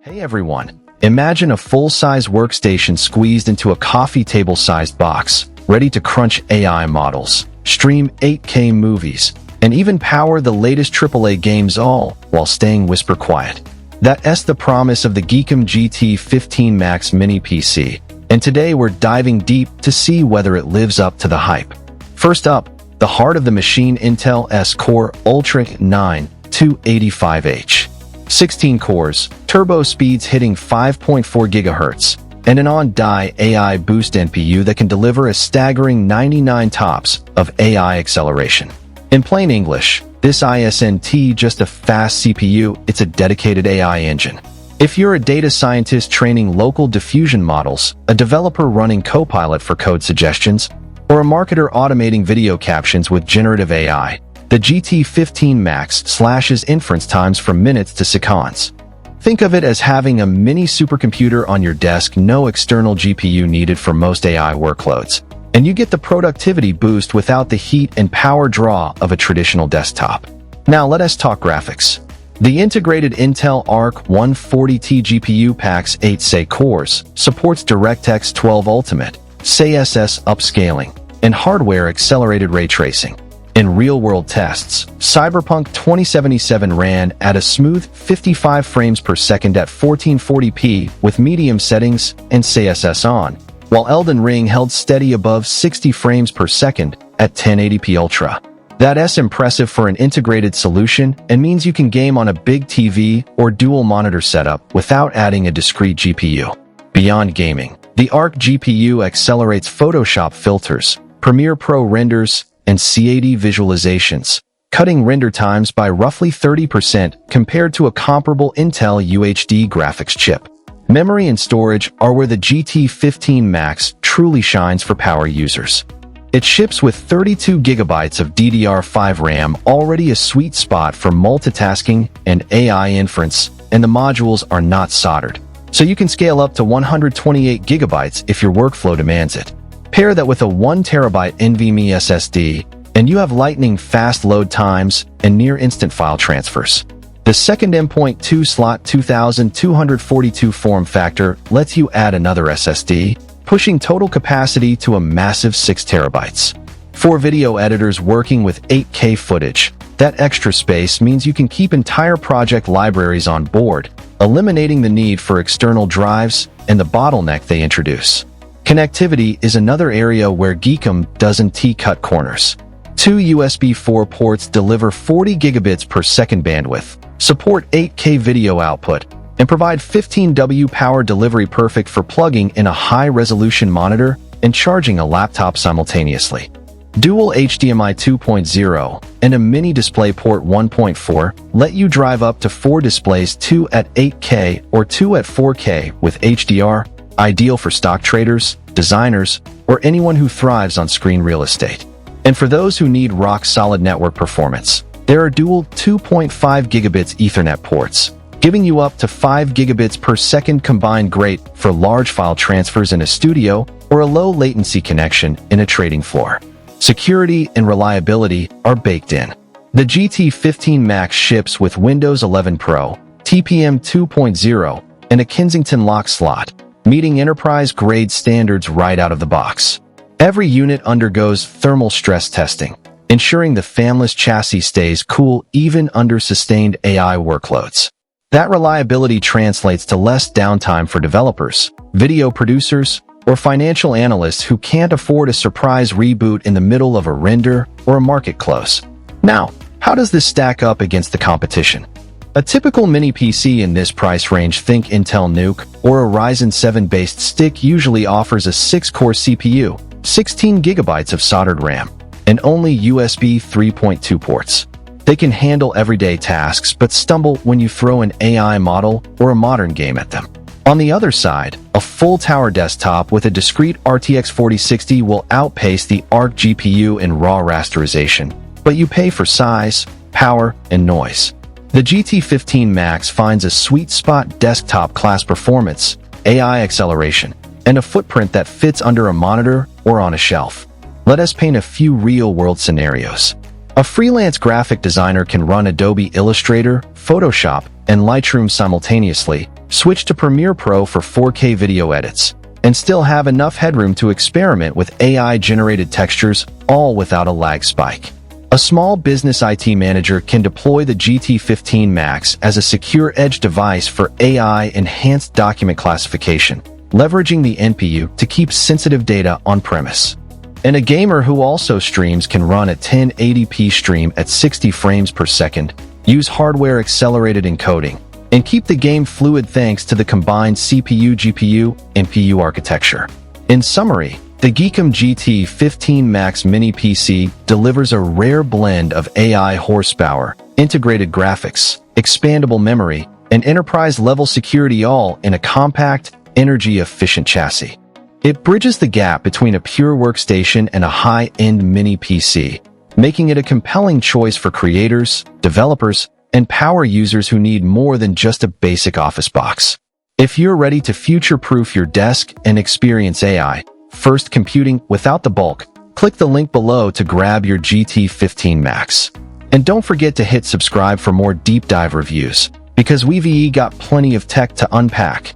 Hey everyone, imagine a full-size workstation squeezed into a coffee table-sized box, ready to crunch AI models, stream 8K movies, and even power the latest AAA games all while staying whisper quiet. That's the promise of the GEEKOM GT15 Max mini PC, and today we're diving deep to see whether it lives up to the hype. First up, the heart of the machine, Intel Core Ultra 9 285H. 16 cores, turbo speeds hitting 5.4 GHz, and an on-die AI boost NPU that can deliver a staggering 99 TOPS of AI acceleration. In plain English, this isn't just a fast CPU, it's a dedicated AI engine. If you're a data scientist training local diffusion models, a developer running Copilot for code suggestions, or a marketer automating video captions with generative AI, the GT15 Max slashes inference times from minutes to seconds. Think of it as having a mini supercomputer on your desk, no external GPU needed for most AI workloads, and you get the productivity boost without the heat and power draw of a traditional desktop. Now let us talk graphics. The integrated Intel Arc 140T GPU packs 8 SE cores, supports DirectX 12 Ultimate, CSS upscaling, and hardware-accelerated ray tracing. In real-world tests, Cyberpunk 2077 ran at a smooth 55 frames per second at 1440p with medium settings and CSS on, while Elden Ring held steady above 60 frames per second at 1080p Ultra. That's impressive for an integrated solution and means you can game on a big TV or dual monitor setup without adding a discrete GPU. Beyond gaming, the Arc GPU accelerates Photoshop filters, Premiere Pro renders, and CAD visualizations, cutting render times by roughly 30% compared to a comparable Intel UHD graphics chip. Memory and storage are where the GT15 Max truly shines for power users. It ships with 32GB of DDR5 RAM, already a sweet spot for multitasking and AI inference, and the modules are not soldered, so you can scale up to 128GB if your workflow demands it. Pair that with a 1TB NVMe SSD, and you have lightning-fast load times and near-instant file transfers. The second M.2 slot 2242 form factor lets you add another SSD, pushing total capacity to a massive 6 TB. For video editors working with 8K footage, that extra space means you can keep entire project libraries on board, eliminating the need for external drives and the bottleneck they introduce. Connectivity is another area where GEEKOM doesn't cut corners. 2 USB 4 ports deliver 40 gigabits per second bandwidth, support 8K video output, and provide 15W power delivery, perfect for plugging in a high-resolution monitor and charging a laptop simultaneously. Dual HDMI 2.0 and a mini DisplayPort 1.4 let you drive up to 4 displays, 2 at 8K or 2 at 4K with HDR, ideal for stock traders, designers, or anyone who thrives on screen real estate. And for those who need rock-solid network performance, there are dual 2.5 gigabits Ethernet ports, giving you up to 5 gigabits per second combined, great for large file transfers in a studio or a low-latency connection in a trading floor. Security and reliability are baked in. The GT15 Max ships with Windows 11 Pro, TPM 2.0, and a Kensington lock slot, meeting enterprise-grade standards right out of the box. Every unit undergoes thermal stress testing, ensuring the fanless chassis stays cool even under sustained AI workloads. That reliability translates to less downtime for developers, video producers, or financial analysts who can't afford a surprise reboot in the middle of a render or a market close. Now, how does this stack up against the competition? A typical mini PC in this price range, think Intel Nuke or a Ryzen 7-based stick, usually offers a 6-core CPU, 16 GB of soldered RAM, and only USB 3.2 ports. They can handle everyday tasks but stumble when you throw an AI model or a modern game at them. On the other side, a full-tower desktop with a discrete RTX 4060 will outpace the Arc GPU in raw rasterization, but you pay for size, power, and noise. The GT15 Max finds a sweet spot: desktop-class performance, AI acceleration, and a footprint that fits under a monitor or on a shelf. Let us paint a few real-world scenarios. A freelance graphic designer can run Adobe Illustrator, Photoshop, and Lightroom simultaneously, switch to Premiere Pro for 4K video edits, and still have enough headroom to experiment with AI-generated textures, all without a lag spike. A small business IT manager can deploy the GT15 Max as a secure edge device for AI-enhanced document classification, leveraging the NPU to keep sensitive data on-premise. And a gamer who also streams can run a 1080p stream at 60 frames per second, use hardware-accelerated encoding, and keep the game fluid thanks to the combined CPU, GPU, and NPU architecture. In summary, the GEEKOM GT15 Max mini PC delivers a rare blend of AI horsepower, integrated graphics, expandable memory, and enterprise-level security, all in a compact, energy-efficient chassis. It bridges the gap between a pure workstation and a high-end mini PC, making it a compelling choice for creators, developers, and power users who need more than just a basic office box. If you're ready to future-proof your desk and experience AI-first computing without the bulk, click the link below to grab your GT15 Max. And don't forget to hit subscribe for more deep dive reviews, because we've got plenty of tech to unpack.